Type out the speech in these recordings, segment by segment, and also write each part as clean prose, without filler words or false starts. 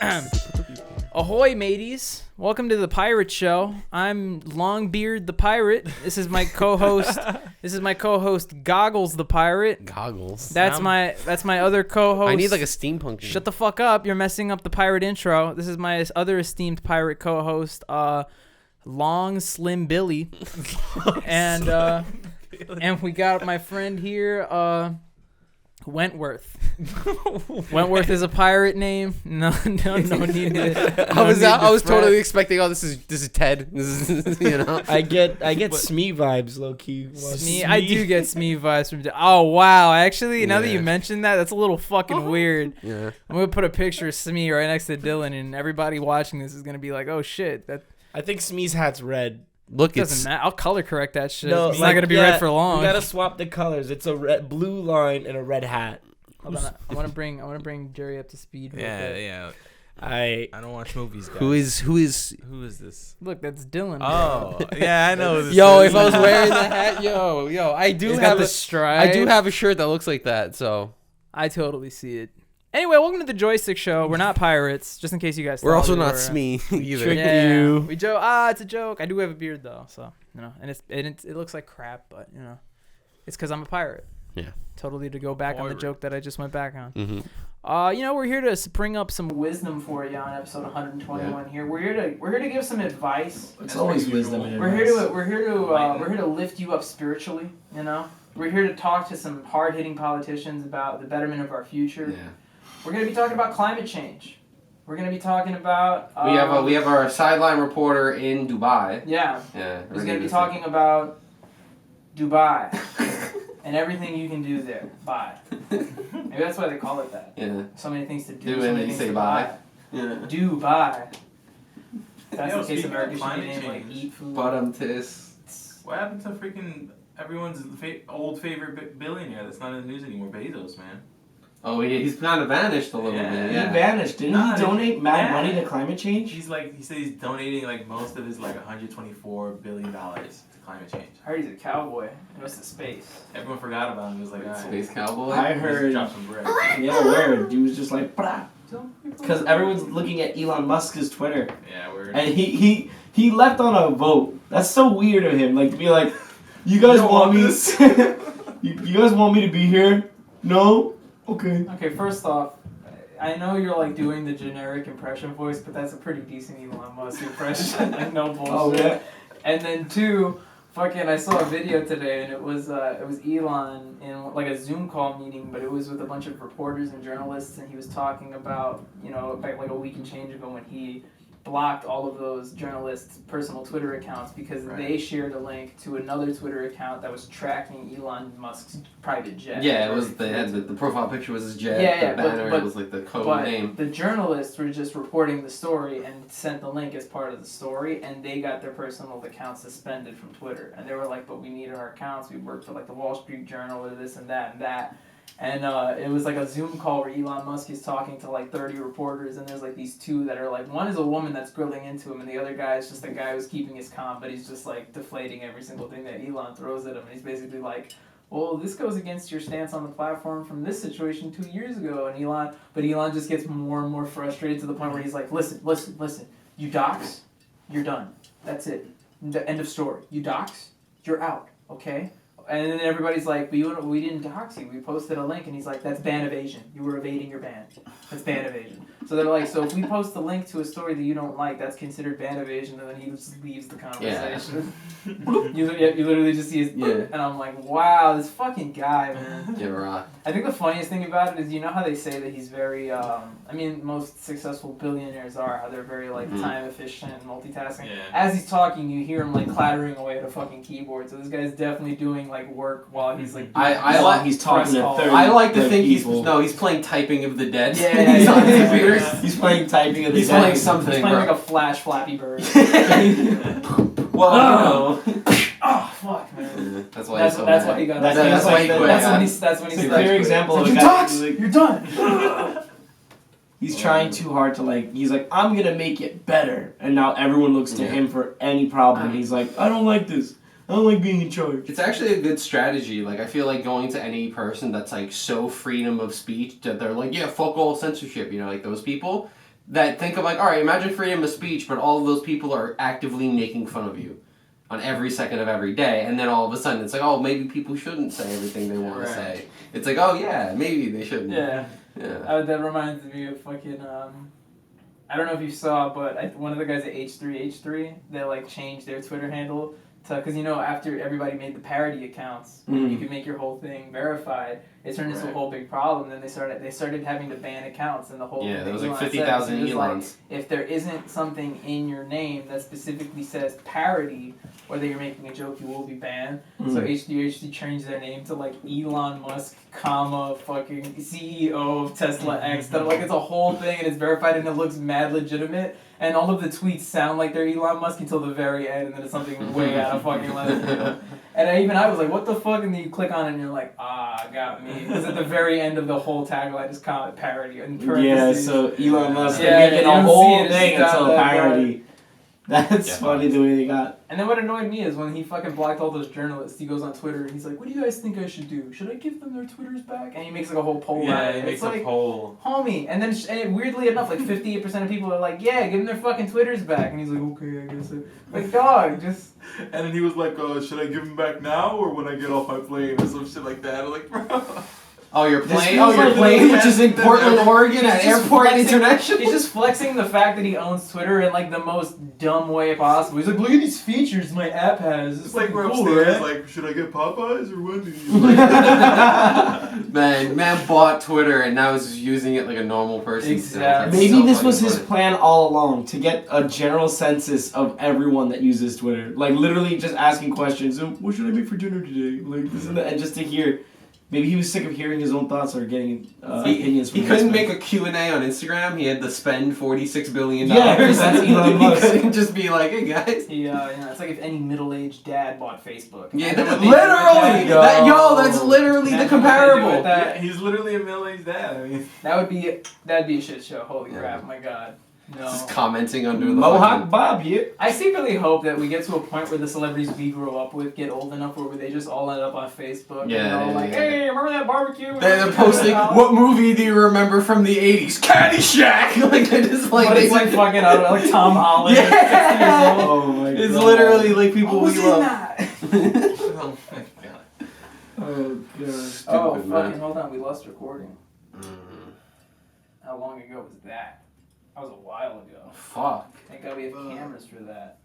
Ahoy, mateys! Welcome to the Pirate Show. I'm Longbeard the Pirate. This is my co-host. Goggles the Pirate. Goggles. That's my other co-host. I need like a steampunk. Shut the fuck up! You're messing up the pirate intro. This is my other esteemed pirate co-host, Long Slim Billy, and we got my friend here, Wentworth. Wentworth is a pirate name. No need to. I was totally expecting. Oh, this is Ted. This is I get Smee vibes, low key. Smee, I do get Smee vibes from. Oh wow! Actually, now that you mentioned that, that's a little fucking weird. Yeah. I'm gonna put a picture of Smee right next to Dylan, and everybody watching this is gonna be like, "Oh shit!" That I think Smee's hat's red. Look, doesn't matter. I'll color correct that shit. No, it's not gonna be red for long. We gotta swap the colors. It's a red, blue line and a red hat. Hold on, I want to bring Jerry up to speed. Yeah. I don't watch movies, guys. who is this? Look, that's Dylan. Oh, yeah, I know. Who this Yo, is. if I was wearing the hat, I do He's have got the a stripe. I do have a shirt that looks like that. So I totally see it. Anyway, welcome to the Joystick Show. We're not pirates, just in case you guys. we're thought also we not were. Smee either. tricked Yeah, you. we joke. It's a joke. I do have a beard though, so and it looks like crap, but it's because I'm a pirate. Yeah. Totally to go back on the Pirate. joke that I just went back on. Mm-hmm. We're here to spring up some wisdom for you on episode 121. Here, we're here to give some advice. It's always wisdom and We're advice. here to lift you up spiritually. We're here to talk to some hard-hitting politicians about the betterment of our future. Yeah. We're going to be talking about climate change. We're going to be talking about... We have our sideline reporter in Dubai. Yeah. Yeah. He's going to be talking about Dubai and everything you can do there. Bye. Maybe that's why they call it that. Yeah. So many things to do. Do so and many then things say to bye. buy. Yeah. Dubai. That's the case speaking of America should be climate named like change, eat food. Bottom tis. What happened to freaking everyone's old favorite billionaire that's not in the news anymore? Bezos, man. Oh, he's kind of vanished a little bit. He Yeah. vanished. Didn't Nah, he donate mad yeah. money to climate change? He said he's donating like most of his $124 billion to climate change. I heard he's a cowboy. He goes to space. Everyone forgot about him. It was like, Space cowboy. I heard. drop some bread. Yeah, word. He was just like, because everyone's looking at Elon Musk's Twitter, Yeah, we're. and he left on a vote. That's so weird of him. Like to be like, you guys want me? you guys want me to be here? No. Okay. Okay, first off, I know you're like doing the generic impression voice, but that's a pretty decent Elon Musk impression. Like no bullshit. Oh yeah. And then two, I saw a video today, and it was Elon in like a Zoom call meeting, but it was with a bunch of reporters and journalists, and he was talking about back like a week and change ago when he blocked all of those journalists' personal Twitter accounts because they shared a link to another Twitter account that was tracking Elon Musk's private jet. Yeah, it was the profile picture was his jet. Yeah, the banner but it was like the code But name. the journalists were just reporting the story and sent the link as part of the story, and they got their personal accounts suspended from Twitter. And they were like, but we need our accounts. We worked for like the Wall Street Journal or this and that and that. And it was like a Zoom call where Elon Musk is talking to like 30 reporters, and there's like these two that are like, one is a woman that's grilling into him, and the other guy is just a guy who's keeping his calm, but he's just like deflating every single thing that Elon throws at him. And he's basically like, well, this goes against your stance on the platform from this situation 2 years ago. And Elon just gets more and more frustrated to the point where he's like, listen, you dox, you're done. That's it. End of story. You dox, you're out, okay? And then everybody's like, we didn't dox you. We posted a link. And he's like, that's ban evasion. You were evading your ban. That's ban evasion. So they're like, so if we post a link to a story that you don't like, that's considered ban evasion. And then he just leaves the conversation. You literally just see his... Yeah. And I'm like, wow, this fucking guy, man. Yeah, right. I think the funniest thing about it is, you know how they say that he's very, most successful billionaires are, how they're very, like, time efficient and multitasking. Yeah. As he's talking, you hear him, like, clattering away at a fucking keyboard. So this guy's definitely doing, like, work while he's, like, He's talking to 30. I like to think people. he's playing Typing of the Dead. Yeah, He's on the yeah. computers. He's playing Typing of the He's Dead. playing something, He's playing, bro. like, a Flash Flappy Bird. Well, Oh, fuck, man. That's why That's why he got... That's why he quit. That's when It's he a clear example of a you guy dox, who's like, you're done. he's trying too hard to like, he's like, I'm gonna make it better. And now everyone looks to him for any problem. He's like, I don't like this. I don't like being in charge. it's actually a good strategy. Like, I feel like going to any person that's like so freedom of speech that they're like, yeah, fuck all censorship. Like those people, that think of like, all right, imagine freedom of speech, but all of those people are actively making fun of you on every second of every day, and then all of a sudden it's like, oh, maybe people shouldn't say everything they want to say. It's like, oh yeah, maybe they shouldn't. Yeah. Yeah. That reminds me of fucking. I don't know if you saw, but one of the guys at H3H3, they like changed their Twitter handle to, because after everybody made the parody accounts, you could make your whole thing verified. It turned into a whole big problem. Then they started having to ban accounts, and the whole there was thing like Elon 50,000 said, Elons. like, if there isn't something in your name that specifically says parody, whether you're making a joke, you will be banned. So H3H3 changed their name to like Elon Musk, fucking CEO of Tesla X. That like it's a whole thing and it's verified and it looks mad legitimate. And all of the tweets sound like they're Elon Musk until the very end, and then it's something way out of fucking left field. And I was like, what the fuck? And then you click on it and you're like, got me. Because at the very end of the whole tagline is comment parody. Yeah, so Elon Musk making a whole thing until parody. That's funny the way they got. And then what annoyed me is when he fucking blocked all those journalists, he goes on Twitter and he's like, what do you guys think I should do? Should I give them their Twitters back? And he makes like a whole poll. Yeah, he makes a poll. Homie. And then weirdly enough, like 58% of people are like, yeah, give them their fucking Twitters back. And he's like, okay, I guess. Like, dog, just... And then he was like, should I give them back now or when I get off my plane or some shit like that? I'm like, bro... Oh, your plane, which is in Portland, Oregon at Airport International. He's just flexing the fact that he owns Twitter in like the most dumb way possible. He's like, look at these features my app has. It's like we're cool, upstairs, right? like, should I get Popeyes or Wendy's? Man bought Twitter and now is using it like a normal person. Exactly. Maybe this was his plan all along, to get a general census of everyone that uses Twitter. Like literally just asking questions. So, what should I make for dinner today? Like this and that, and just to hear. Maybe he was sick of hearing his own thoughts or getting opinions from He couldn't make a Q&A on Instagram. He had to spend $46 billion. Yeah, that's Elon Musk. He couldn't just be like, hey guys. It's like if any middle-aged dad bought Facebook. Yeah, literally! That's literally the comparable. Yeah, he's literally a middle-aged dad. I mean, that'd be a shit show. Holy crap, my god. No. Just commenting under the Mohawk Bob here. I secretly hope that we get to a point where the celebrities we grew up with get old enough where they just all end up on Facebook. Hey, remember that barbecue? They're posting, what movie do you remember from the 80s? Caddyshack! Like, they just like... But it's like fucking, like Tom Holland. Yeah! Oh my god. It's literally like people we love. oh my god. Oh god. Stupid, fucking hold on, we lost recording. How long ago was that? That was a while ago. Fuck. Thank God we have cameras for that.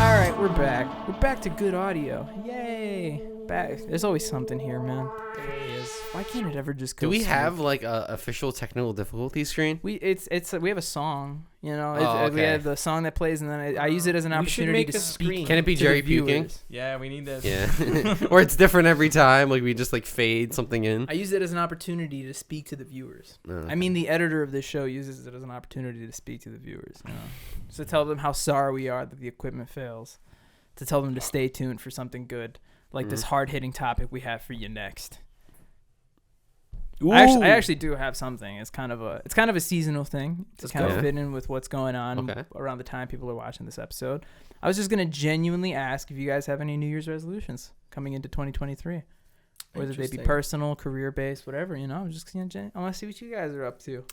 Alright, we're back. We're back to good audio. Yay! Back. There's always something here, man. There really is. Why can't it ever just go? Do we smooth? have like a official technical difficulty screen? We have a song, you know. Okay. We have the song that plays, and then I use it as an opportunity to speak. Can it be Jerry puking? Yeah, we need this. Yeah. Or it's different every time. Like we just like fade something in. I use it as an opportunity to speak to the viewers. Okay. I mean, the editor of this show uses it as an opportunity to speak to the viewers. You know, just to tell them how sorry we are that the equipment fails. To tell them to stay tuned for something good, like this hard-hitting topic we have for you next. I actually do have something. It's kind of a seasonal thing. It's kind of fit in with what's going on around the time people are watching this episode. I was just gonna genuinely ask if you guys have any New Year's resolutions coming into 2023, whether they be personal, career-based, whatever. You know, I'm just I want to see what you guys are up to.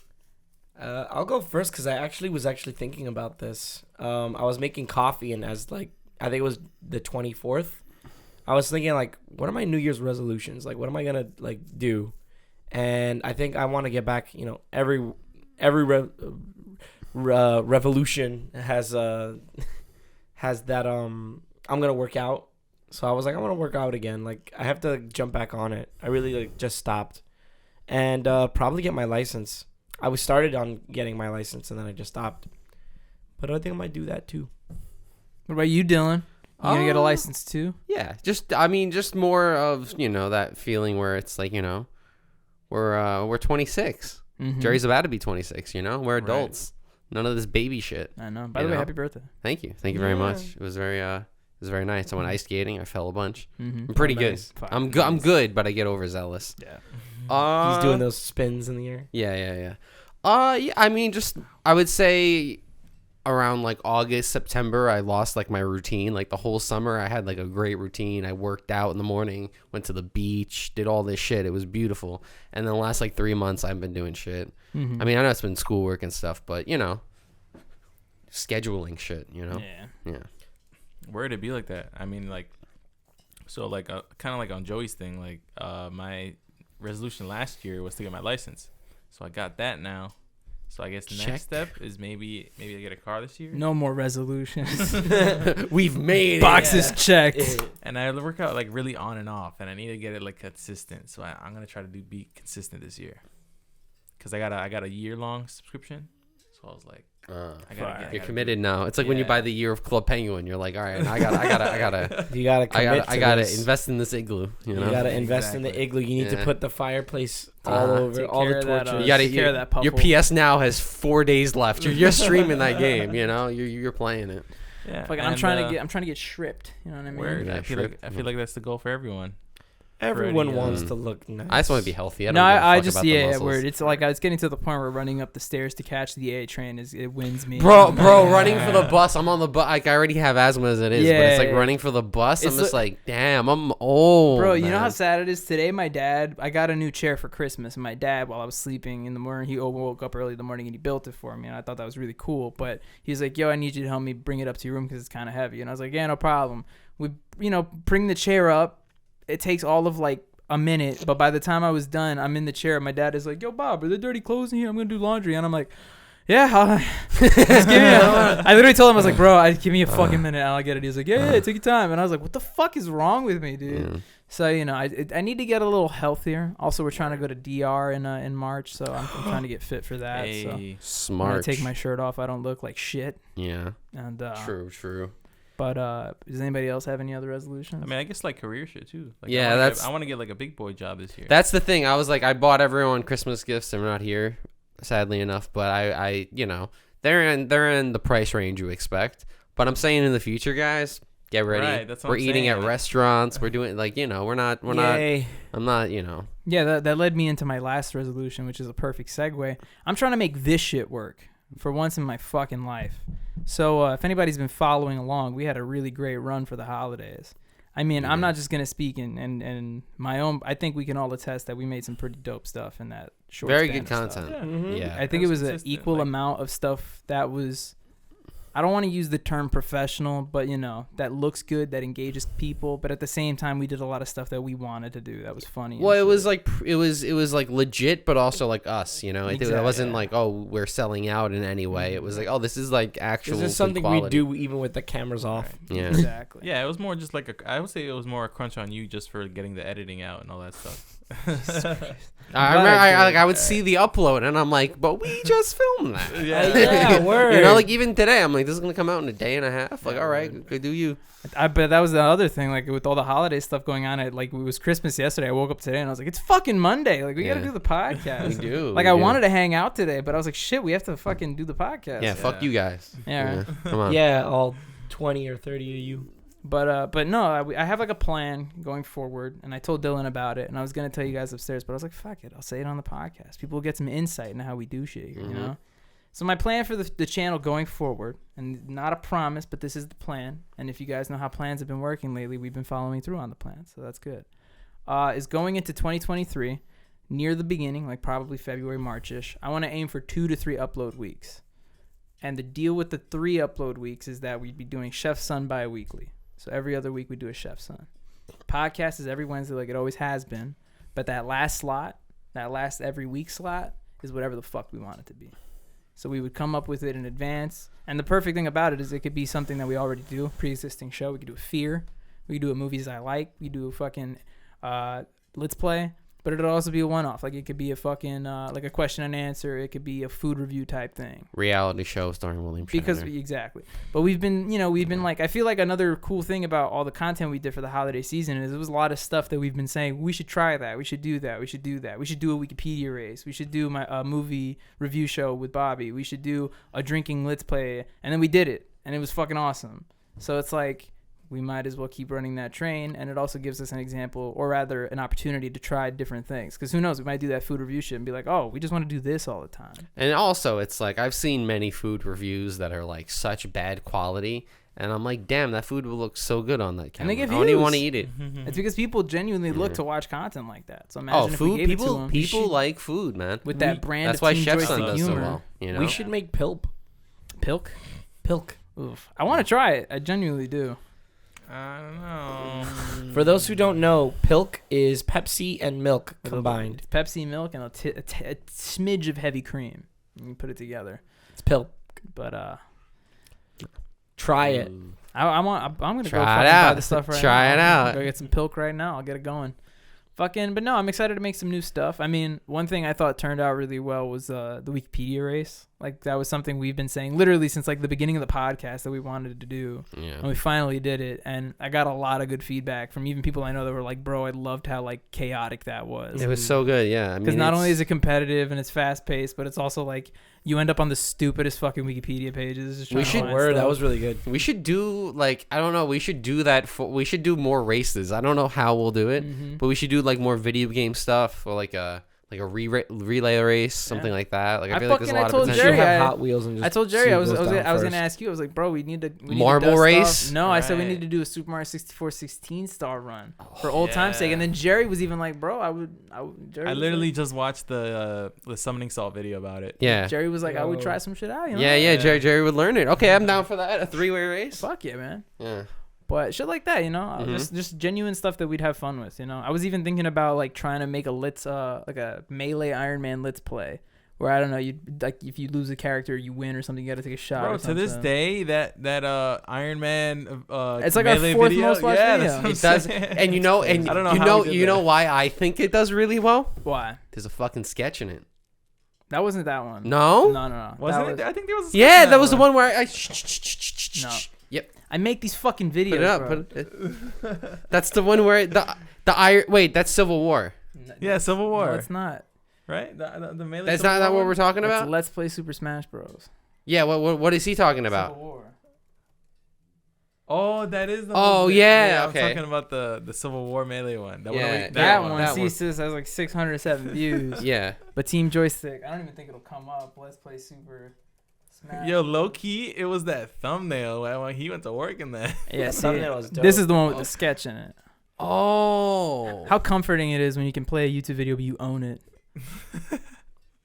I'll go first because I was actually thinking about this. I was making coffee, and I think it was the 24th. I was thinking like, what are my New Year's resolutions? Like, what am I gonna like do? And I think I want to get back. You know, every revolution has that. I'm gonna work out. So I was like, I want to work out again. Like, I have to jump back on it. I really just stopped, and probably get my license. I was started on getting my license, and then I just stopped. But I think I might do that too. What about you, Dylan? You gonna get a license too? Yeah, just more of, you know, that feeling where it's like, you know, we're 26. Mm-hmm. Jerry's about to be 26. You know, we're adults. Right. None of this baby shit. I know. By the way, happy birthday. Thank you very much. It was very nice. I went ice skating. I fell a bunch. Mm-hmm. I'm pretty good. Nice. I'm good, but I get overzealous. Yeah. He's doing those spins in the air. Yeah. I mean, just I would say around like August, September, I lost like my routine. Like the whole summer, I had like a great routine. I worked out in the morning, went to the beach, did all this shit. It was beautiful. And then the last like 3 months, I've been doing shit. Mm-hmm. I mean, I know it's been schoolwork and stuff, but you know, scheduling shit. You know, yeah. Where did it be like that? I mean, like, so like kind of like on Joey's thing. Like my resolution last year was to get my license, so I got that now. So I guess the next step is maybe I get a car this year. No more resolutions. We've made boxes checked. And I work out like really on and off, and I need to get it like consistent. So I'm gonna try to be consistent this year, cause I got a year-long subscription. So I was like, you're committed now. It's like when you buy the year of Club Penguin. You're like, all right, I gotta You gotta commit. I gotta invest in this igloo. You know, You gotta invest in the igloo. You need to put the fireplace all over, Take all the care of that, torches. You gotta take care of that your puffle. PS Now has 4 days left. You're streaming that game. You know, you're playing it. yeah. Like, I'm trying to get stripped. You know what I mean? Word. Yeah, I feel like that's the goal for everyone. Everyone Pretty, wants to look nice. I just want to be healthy. I don't No, give a I fuck just about the muscles. word. It's like I was getting to the point where running up the stairs to catch the A train it wins me. Bro, running for the bus. I'm on the bus. Like I already have asthma as it is, but it's like Yeah. running for the bus. It's I'm just like, damn, I'm old. Bro, you know man. how sad it is today? I got a new chair for Christmas, and my dad, while I was sleeping in the morning, he woke up early in the morning and he built it for me, and I thought that was really cool. But he's like, yo, I need you to help me bring it up to your room because it's kind of heavy. And I was like, yeah, no problem. We, bring the chair up. It takes all of like a minute, but by the time I was done, I'm in the chair. My dad is like, yo, Bob, are there dirty clothes in here? I'm going to do laundry. And I'm like, yeah, just give me I literally told him, I was like, bro, give me a fucking minute and I'll get it. He's like, yeah, take your time. And I was like, what the fuck is wrong with me, dude? Yeah. So, I need to get a little healthier. Also, we're trying to go to DR in March, so I'm trying to get fit for that. So Hey. when I Smart. take my shirt off, I don't look like shit. Yeah. And True. But does anybody else have any other resolutions? I mean, I guess like career shit too. Like, Yeah, I want to get like a big boy job this year. That's the thing. I was like, I bought everyone Christmas gifts. They're not here, sadly enough. But I they're in the price range you expect. But I'm saying in the future, guys, get ready. Right, that's what we're I'm eating saying. at restaurants. We're doing we're not. Yay. I'm not. Yeah, that led me into my last resolution, which is a perfect segue. I'm trying to make this shit work for once in my fucking life. So if anybody's been following along, we had a really great run for the holidays. I mean, I'm not just going to speak in my own. I think we can all attest that we made some pretty dope stuff in that short Very span good of stuff. content. Mhm. Yeah. I think it was an consistent, equal like- amount of stuff that was, I don't want to use the term professional, but that looks good, that engages people. But at the same time, we did a lot of stuff that we wanted to do that was funny. and Well, it shit. was like it was like legit, but also like us. It Exactly, wasn't yeah. like, oh, we're selling out in any way. It was like, oh, this is like actual. This is good something we quality. do even with the cameras off. Right. Yeah. Exactly. Yeah, it was more just like I would say it was more a crunch on you just for getting the editing out and all that stuff. I remember I would see the upload and I'm like, but we just filmed that. Yeah, word. Like even today, I'm like, this is gonna come out in a day and a half. Like, all right, good do you. I bet that was the other thing. Like with all the holiday stuff going on, it was Christmas yesterday. I woke up today and I was like, it's fucking Monday. Like we got to Yeah. do the podcast. We do. Like we I do. wanted to hang out today, but I was like, shit, we have to fucking do the podcast. Yeah, fuck you guys. Yeah. Right. Come on. Yeah, all 20 or 30 of you. But no, I have like a plan going forward, and I told Dylan about it, and I was gonna tell you guys upstairs, but I was like, fuck it, I'll say it on the podcast. People will get some insight into how we do shit here, you know. So my plan for the channel going forward, and not a promise, but this is the plan. And if you guys know how plans have been working lately, we've been following through on the plan, so that's good. Is going into 2023, near the beginning, like probably February, March-ish. I want to aim for 2 to 3 upload weeks. And the deal with the 3 upload weeks is that we'd be doing Chef Son bi-weekly. So every other week we do a Chef Son. Podcast is every Wednesday like it always has been. But that last every week slot is whatever the fuck we want it to be. So we would come up with it in advance. And the perfect thing about it is it could be something that we already do, pre-existing show. We could do a Fear. We could do a Movies I Like. We could do a fucking Let's Play. But it'll also be a one-off. Like it could be a fucking like a question and answer. It could be a food review type thing. Reality show starring William Shatner. Because exactly. But we've been like, I feel like another cool thing about all the content we did for the holiday season is it was a lot of stuff that we've been saying, we should try that. We should do that. We should do that. We should do a Wikipedia race. We should do my movie review show with Bobby. We should do a drinking Let's Play. And then we did it. And it was fucking awesome. So it's like, we might as well keep running that train. And it also gives us an example, or rather an opportunity to try different things. Because who knows, we might do that food review shit and be like, oh, we just want to do this all the time. And also, it's like I've seen many food reviews that are like such bad quality, and I'm like, damn, that food will look so good on that camera. And they get I don't even views. want to eat it. It's because people genuinely look to watch content like that. So imagine if we food gave it to people them. people like food, man. With that brand That's of why Team Chef Joystick Son does so humor. well. You know, We should make Pilp. Pilk? Pilk. Oof. I want to try it. I genuinely do. I don't know. For those who don't know, Pilk is Pepsi and milk combined. It's Pepsi milk and a smidge of heavy cream. You can put it together. It's Pilk. But Try it. I'm gonna Try go it fucking out. buy the stuff right Try now. it out. Go get some Pilk right now. I'll get it going. But no, I'm excited to make some new stuff. I mean, one thing I thought turned out really well was the Wikipedia race. Like, that was something we've been saying literally since like the beginning of the podcast that we wanted to do. Yeah. And we finally did it. And I got a lot of good feedback from even people I know that were like, bro, I loved how like chaotic that was. It was so good, yeah. Because not only is it competitive and it's fast paced, but it's also like you end up on the stupidest fucking Wikipedia pages. Just We trying to should- find Word, stuff. that was really good. we should do like, I don't know, we should do that we should do more races. I don't know how we'll do it, Mhm. but we should do like more video game stuff, or like a relay race, something like that. Like I I feel like there's a fucking- I lot of told We potential. should Jerry, have I- Hot Wheels and just I told Jerry see I who was goes down gonna first. ask you. I was like, bro, we need to Marble dust race? Stuff. No, I said we Right. need to do a Super Mario 64 16 star run for old time's sake. And then Jerry was even like, bro, Jerry I was literally like, just watched the summoning salt video about it. Yeah. Jerry was like, I would Yo. try some shit out. You know? Yeah, Jerry would learn it. Okay, I'm down for that. A 3-way race. Fuck yeah, man. Yeah. But shit like that, you know, Mhm. just genuine stuff that we'd have fun with, you know. I was even thinking about like trying to make a like a melee Iron Man Let's play, where I don't know, you like if you lose a character, you win or something. You got to take a shot. Bro, or to this something. day, that Iron Man It's like our melee fourth video, most watched yeah, video. that's what I'm It does, saying. and you know, and I don't know you how know, we did you know that. why I think it does really well. Why? There's a fucking sketch in it. That wasn't that one. No. No. Wasn't That it? was- I think there was. A Yeah, sketch in that was the one where I. No. Yep. I make these fucking videos. Put it up. bro. Put it, that's the one where the iron. Wait, that's Civil War. Yeah, Civil War. No, it's not. Right? The melee. That's Civil not that War what we're talking It's about. Let's Play Super Smash Bros. Yeah. What is he talking about? Civil War. Oh, that is the Oh, one. yeah, I'm okay. talking about the Civil War melee one. That Yeah, one. That one. one, CSIS has like 607 views. Yeah. But Team Joystick, I don't even think it'll come up. Let's Play Super Smash. Yo, low key, it was that thumbnail when he went to work in that. Yeah, see, thumbnail was dope. this is the one with the sketch in it. Oh. How comforting it is when you can play a YouTube video but you own it.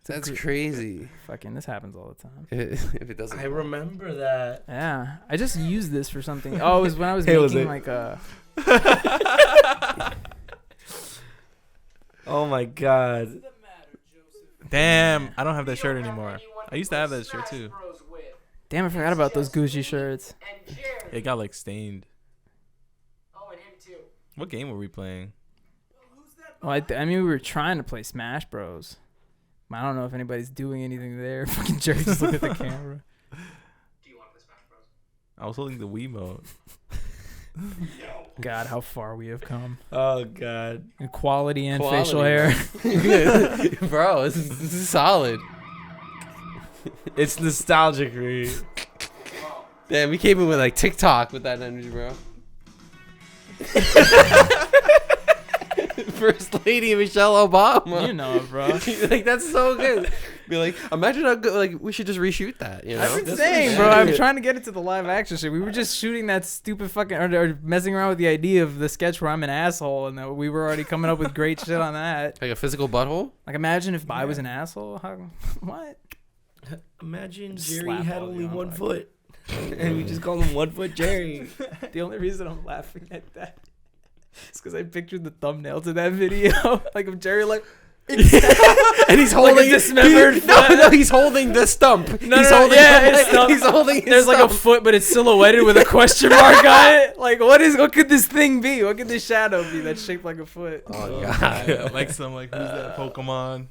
That's crazy. Fucking, this happens all the time. If it doesn't. I remember that. Yeah, I just used this for something. Oh, it was when I was Hey, was making it? like a. Oh my god. Damn, I don't have that shirt anymore. I used to have that shirt too. Damn, I forgot about those Gucci shirts. It got like stained. What game were we playing? Well, I mean, we were trying to play Smash Bros. I don't know if anybody's doing anything there. Fucking Jerry just looked at the camera. I was holding the Wiimote. God, how far we have come. Oh god. In quality and Quality, facial hair. Bro, this is solid. It's nostalgic for you. Damn, we came in with like TikTok with that energy, bro. First Lady Michelle Obama. You know it, bro. Like that's so good. Be like, imagine how good. Like we should just reshoot that. You know? I've been That's saying, what bro. we I'm should. trying to get it to the live action shit. We were just shooting that stupid fucking, or messing around with the idea of the sketch where I'm an asshole, and that we were already coming up with great shit on that. Like a physical butthole. Like, imagine if I was an asshole. How, what? Imagine Just Jerry slap had all only the 1 on foot. And we just called him 1 foot Jerry. The only reason I'm laughing at that is because I pictured the thumbnail to that video, like of Jerry, like. And he's holding dismembered No, he's holding the stump. No, he's no, holding yeah, the, it's not- he's holding. His There's like a stump. foot, but it's silhouetted with a question mark on it. Like, what could this thing be? What could this shadow be that's shaped like a foot? Oh Yeah, god. like some who's that Pokemon?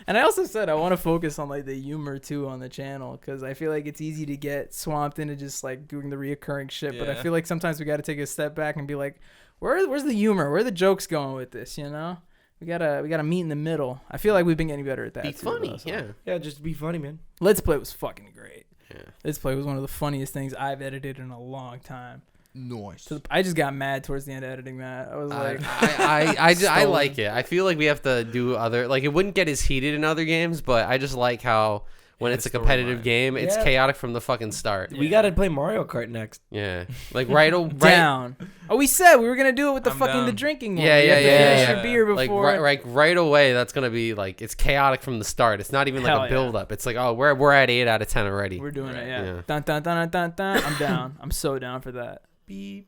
And I also said I want to focus on like the humor too on the channel, because I feel like it's easy to get swamped into just like doing the reoccurring shit. But I Yeah. feel like sometimes we got to take a step back and be like, where's the humor? Where are the jokes going with this? You know, we gotta meet in the middle. I feel like we've been getting better at that. Be too, funny, though, so. yeah. Yeah, just be funny, man. Let's Play was fucking great. Yeah. Let's Play was one of the funniest things I've edited in a long time. Nice. So I just got mad towards the end of editing that. I was like, I Stolen. like it. I feel like we have to do other, like, it wouldn't get as heated in other games, but I just like how when it's a competitive game, it's chaotic from the fucking start. We gotta play Mario Kart next. Yeah, like right down. Oh, we said we were gonna do it with the I'm the down. drinking one. Yeah, We have to finish yeah. your beer like before. right away. That's gonna be like, it's chaotic from the start. It's not even like Hell a yeah. build up. It's like, oh, we're at 8 out of 10 already. We're doing it. Yeah. Yeah. Dun dun dun dun dun. I'm down. I'm so down for that. Beep.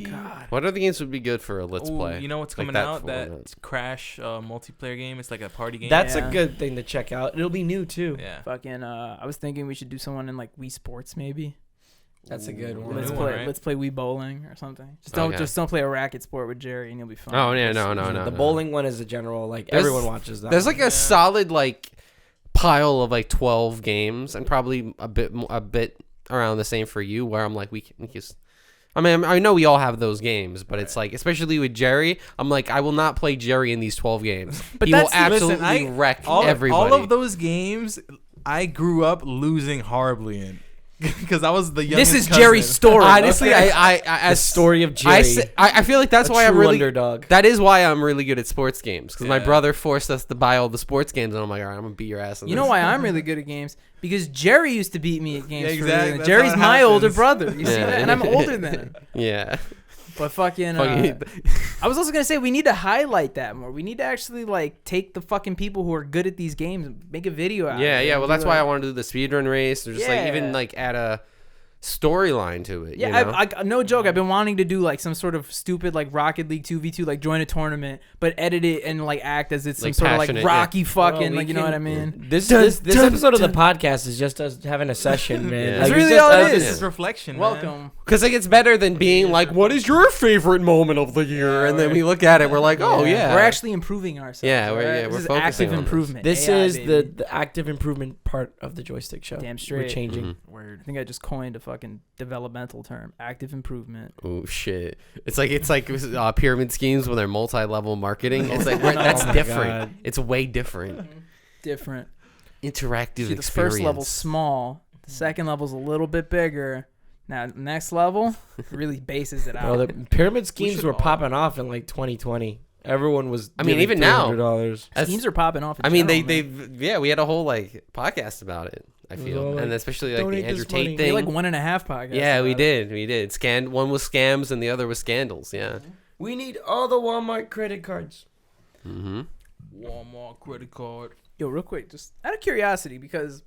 God. What other games would be good for a let's Ooh, play? You know what's Like coming that out? for That one. Crash multiplayer game. It's like a party game. That's Yeah. a good thing to check out. It'll be new too. yeah. Fucking. I was thinking we should do someone in like Wii Sports maybe. That's a good one. Let's new play. one, right? Let's play Wii Bowling or something. Okay. Just don't play a racket sport with Jerry and you'll be fine. Oh yeah, no. The bowling one is a general, like There's- everyone watches that. There's one. like a solid like pile of like 12 games, and probably a bit around the same for you. Where I'm like, we can just. I mean, I know we all have those games, but it's like, especially with Jerry, I'm like, I will not play Jerry in these 12 games. But He will that's- absolutely listen, wreck all everybody. of those games, I grew up losing horribly in. Because I was the youngest. This is cousin. Jerry's story. Honestly, okay? I the as story of Jerry. I feel like that's a why I'm true really underdog. That is why I'm really good at sports games, because my Yeah. brother forced us to buy all the sports games, and I'm like, all right, I'm gonna beat your ass. In You this. know why I'm really good at games? Because Jerry used to beat me at games. Yeah, for exactly. real. That's Jerry's how it my happens. older brother. You see Yeah. that? And I'm older than him. Yeah. But fucking. Fucking- I was also gonna say we need to highlight that more. We need to actually like take the fucking people who are good at these games and make a video out. Yeah, of it yeah. and Well, do that's why I it. wanted to do the speedrun race, or just like even Yeah. like add a storyline to it. Yeah, you know? I no joke. I've been wanting to do like some sort of stupid like Rocket League 2v2, like join a tournament, but edit it and like act as it's some Like sort of like passionate, Rocky fucking Well, we like you know what I can- mean. This Dun, this dun, episode of the dun. podcast is just us having a session, man. Yeah. That's Like, really it's just all it us- is. This is reflection. Man. Welcome. Because like it's better than being like, what is your favorite moment of the year? And then we look at it, we're like, oh yeah, We're actually improving ourselves. Yeah, we're- right? yeah, we're This is focusing active on this. improvement. This AI, is baby. the active improvement part of the Joystick show. Damn We're straight. changing. Mhm. Word. I think I just coined a fucking developmental term. Active improvement. Oh shit! It's like pyramid schemes when they're multi-level marketing. It's like that's Oh my different. God. It's way different. Different. Interactive See, the experience. first level's small. The second level's a little bit bigger. Now, next level really bases it Well, out. the pyramid schemes should were all- popping off in like 2020. Everyone was. I mean, giving even now. $300. That's- Schemes are popping off. In I mean, general, they man. yeah, we had a whole like podcast about it. I was feel, all like, and especially like the "Donate Andrew this money." Tate We had thing. like 1.5 podcasts. Yeah, we about it. did. One was scams and the other was scandals. Yeah. We need all the Walmart credit cards. Mm-hmm. Walmart credit card. Yo, real quick, just out of curiosity, because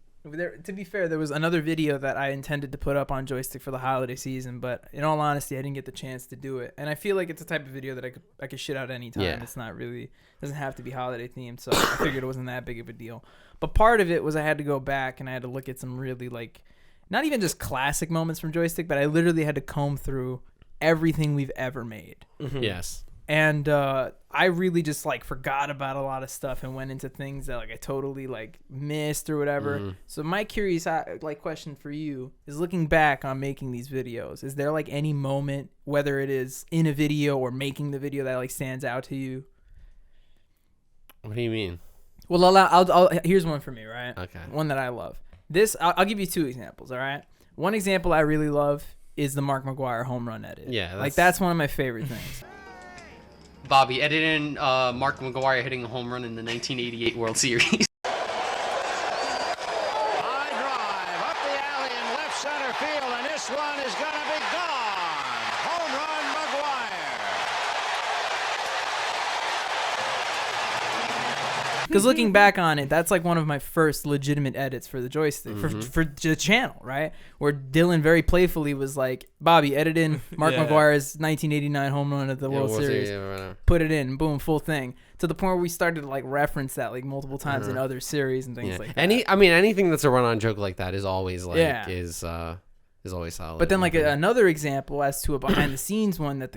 to be fair, there was another video that I intended to put up on Joystick for the holiday season, but in all honesty, I didn't get the chance to do it. And I feel like it's a type of video that I could shit out anytime. Yeah. It's not really doesn't have to be holiday themed, so I figured it wasn't that big of a deal. But part of it was I had to go back and I had to look at some really like not even just classic moments from Joystick, but I literally had to comb through everything we've ever made. Yes. And I really just like forgot about a lot of stuff and went into things that like I totally like missed or whatever. Mhm. So my curious like question for you is, looking back on making these videos, is there like any moment, whether it is in a video or making the video, that like stands out to you? What do you mean? Well, I'll here's one for me, right? Okay. One that I love. I'll give you two examples, all right? One example I really love is the Mark McGuire home run edit. Yeah, like that's one of my favorite things. Bobby, edit in Mark McGuire hitting a home run in the 1988 World Series. High drive up the alley in left center field, and this one is going to be gone. Home run, McGuire. Because looking back on it, that's like one of my first legitimate edits for the Joystick, Mm-hmm. for the channel, right? Where Dylan very playfully was like, Bobby, edit in Mark Yeah. McGuire's 1989 home run at the World Series. Yeah, right. Put it in, boom, full thing. To the point where we started to like reference that like multiple times in other series and things Yeah. like that. Anything that's a run-on joke like that is always like Yeah. is always solid. But then like another example as to a behind the scenes one that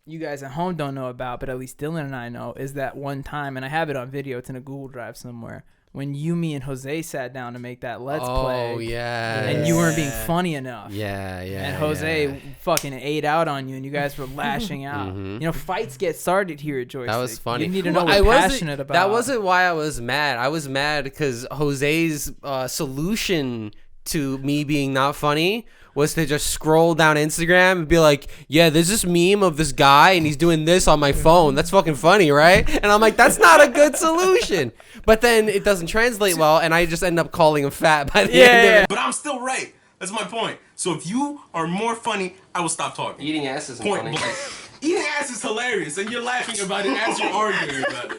you guys at home don't know about, but at least Dylan and I know, is that one time, and I have it on video, it's in a Google Drive somewhere, when you, me, and Jose sat down to make that Let's Play. Oh yeah. And you weren't being funny enough. Yeah. And Jose fucking ate out on you, and you guys were lashing out. Mhm. You know, fights get started here at Joystick. That was funny. You need to know Well, what we're passionate about. That wasn't why I was mad. I was mad because Jose's solution to me being not funny was to just scroll down Instagram and be like, yeah, there's this meme of this guy and he's doing this on my phone. That's fucking funny, right? And I'm like, that's not a good solution. But then it doesn't translate well, and I just end up calling him fat by the end of it. But I'm still right. That's my point. So if you are more funny, I will stop talking. Eating ass isn't Point funny. blank. Eating ass is hilarious, and you're laughing about it as you're arguing about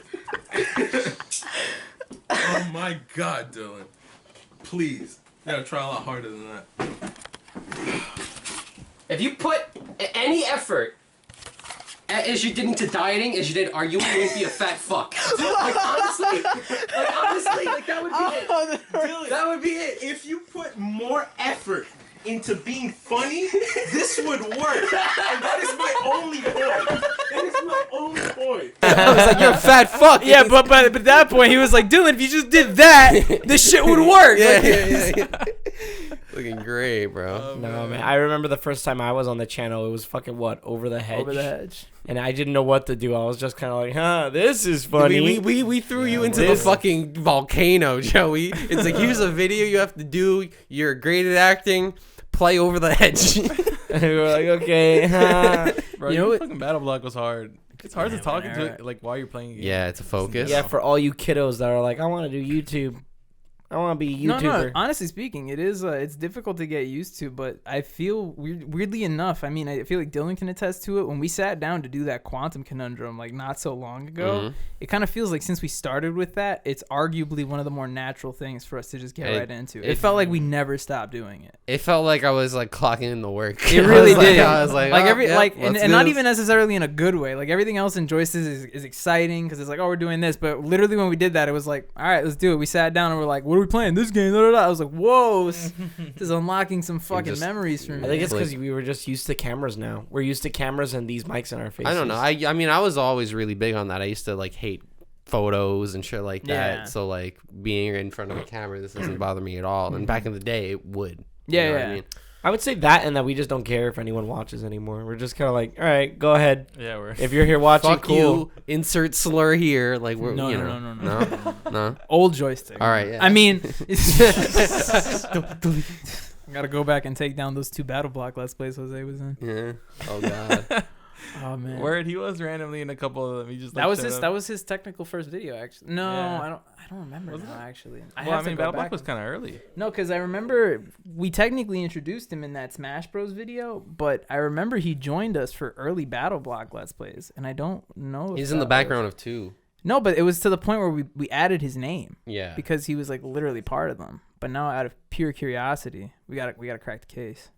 it. Oh my God, Dylan. Please. You gotta try a lot harder than that. If you put any effort as you did into dieting as you did arguing, you wouldn't be a fat fuck. Like honestly, like that would be it. Dylan, That would be it. if you put more effort into being funny, this would work. And that is my only point. That is my only point. I was like, you're a fat fuck. Yeah, but at that point he was like, Dylan, if you just did that, this shit would work. yeah. Looking great, bro. No, man. I remember the first time I was on the channel, it was fucking Over the Hedge. Over the hedge. And I didn't know what to do. I was just kind of like, huh, this is funny. We threw you into the fucking volcano, Joey. It's like, here's a video you have to do. You're great at acting. Play Over the Hedge. And we were like, okay. Bro, You know what- fucking battle block was hard. It's hard to talk into alright. it like while you're playing a game. Yeah, it's a focus. Yeah, for all you kiddos that are like, I want to do YouTube. I want to be a YouTuber. No, honestly speaking, it is it's difficult to get used to, but I feel weirdly enough, I mean, I feel like Dylan can attest to it. When we sat down to do that quantum conundrum like not so long ago, it kind of feels like since we started with that, it's arguably one of the more natural things for us to just get right into. It felt like we never stopped doing it. It felt like I was like clocking in the work. It really did. I was like, oh, every yeah, like, let's and do not this. even necessarily in a good way. Like everything else in Joystick is exciting because it's like, oh, we're doing this. But literally when we did that, it was like, all right, let's do it. We sat down and we're like, what are we playing? This game. I was like, whoa, this is unlocking some fucking just- memories for me. I think it's because we were just used to cameras now. We're used to cameras and these mics in our faces. I don't know. I mean, I was always really big on that. I used to like hate photos and shit like that. Yeah. So like being in front of a camera, this doesn't bother me at all. And back in the day, it would. Yeah, You know what yeah. I mean? I would say that and that we just don't care if anyone watches anymore. We're just kind of like, all right, go ahead. Yeah, we're If you're here watching, Fuck cool. you. Insert slur here. Like we're No, you no, know. no. No. Old Joystick. All right. Yeah. I mean, I gotta go back and take down those 2 Battle Block Let's Plays Jose was in. Yeah. Oh god. Oh man, Word, he was randomly in a couple of them. He just that was showed his up. that was his technical first video actually. No, Yeah. I don't remember Was now it? actually. Well, have I to mean, go Battle Block back was and- kind of early. No, because I remember we technically introduced him in that Smash Bros video, but I remember he joined us for early Battle Block Let's Plays, and I don't know. If He's in the that background of 2. No, but it was to the point where we added his name Yeah. because he was like literally part of them. But now, out of pure curiosity, we gotta crack the case.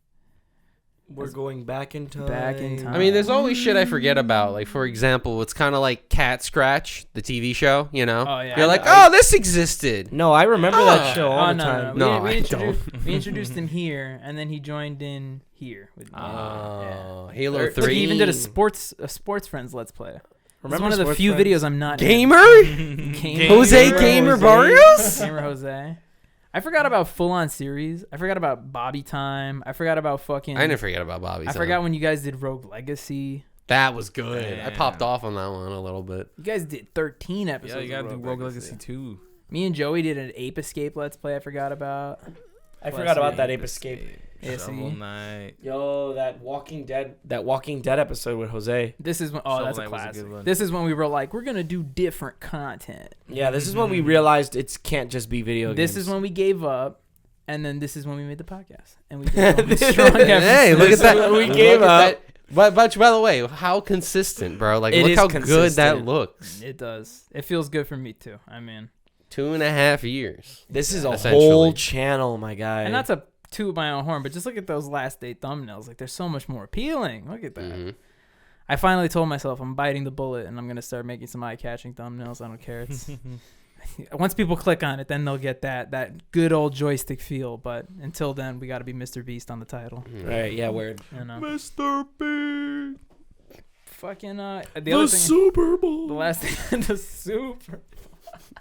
We're going back in time. Back in time. I mean, there's always shit I forget about. Like, for example, it's kind of like Cat Scratch, the TV show, you know? Oh, yeah. You're like, oh, this existed. No, I remember that show all Oh, the time. No, we I introduced, we introduced him here, and then he joined in here with me. Oh, Halo Look, 3. he even did a sports friends Let's Play. It's one of the Sports few Friends? videos I'm not in. Gamer? Gamer Jose Gamer Barrios? Gamer Jose. I forgot about Full On Series. I forgot about Bobby Time. I forgot about fucking. I didn't forget about Bobby. I forgot when you guys did Rogue Legacy. That was good. I Yeah. popped off on that one a little bit. You guys did 13 episodes. Yeah, you gotta of do Rogue Legacy too. Me and Joey did an Ape Escape Let's Play. I forgot about. I forgot about that Ape Escape. Yeah, Shovel see? Knight. Yo, that Walking Dead episode with Jose. This is when. Oh, Shovel that's a Knight was a classic. good one. This is when we were like, we're gonna do different content. Yeah, this is when we realized it can't just be video games. This is when we gave up, and then this is when we made the podcast, and we did one strong Hey, look at This is that. when we Look gave at up. that. But by the way, how consistent, bro? Like, It look is how good that consistent. looks. It does. It feels good for me too. I mean, 2.5 years. This is a Essentially. whole channel, my guy. and not to toot my own horn, but just look at those last day thumbnails. Like, they're so much more appealing. Look at that. Mhm. I finally told myself I'm biting the bullet, and I'm gonna start making some eye-catching thumbnails. I don't care. It's once people click on it, then they'll get that good old joystick feel. But until then, we got to be Mr. Beast on the title. Right, yeah, word. You know? Mr. B. Fucking the other thing, Super Bowl. the last thing, the Super.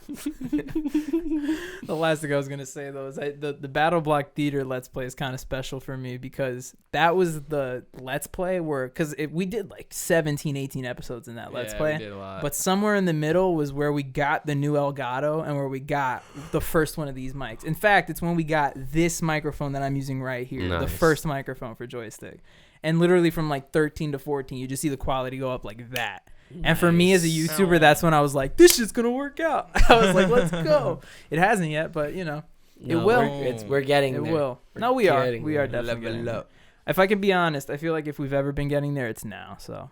The last thing I was gonna say though is the Battle Block Theater Let's Play is kind of special for me because that was the Let's Play where we did like 17, 18 episodes in that Let's Play. We did a lot. But somewhere in the middle was where we got the new Elgato and where we got the first one of these mics. In fact, it's when we got this microphone that I'm using right here, the first microphone for Joystick. And literally from like 13 to 14, you just see the quality go up like that. And for me as a YouTuber, that's when I was like, this shit's going to work out. I was like, let's go. It hasn't yet, but, it will. We're getting there. It will. We are definitely getting there. If I can be honest, I feel like if we've ever been getting there, it's now. So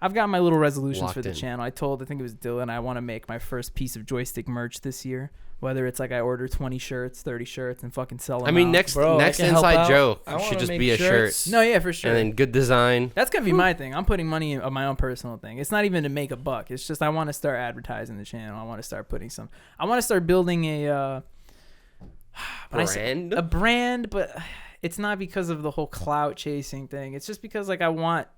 I've got my little resolutions Locked for the in. channel. I think it was Dylan, I want to make my first piece of Joystick merch this year. Whether it's like I order 20 shirts, 30 shirts, and fucking sell them I mean, out. next Bro, I can help inside out. joke I wanna should just make be a shirts. shirt. No, yeah, for sure. And then good design. That's gonna be my thing. I'm putting money in my own personal thing. It's not even to make a buck. It's just I want to start advertising the channel. I want to start putting some. I want to start building a Brand? a brand, but it's not because of the whole clout chasing thing. It's just because like I want.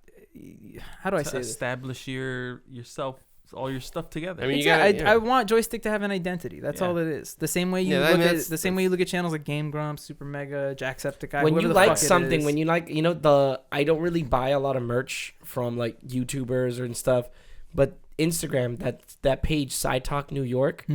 How do I to say this? establish yourself, all your stuff together. I mean, I want Joystick to have an identity. That's all it is. The same way you look at channels like Game Grumps, Super Mega, Jacksepticeye. When you the like fuck it something, is. when you like, I don't really buy a lot of merch from like YouTubers and stuff, but Instagram, that page, Side Talk New York,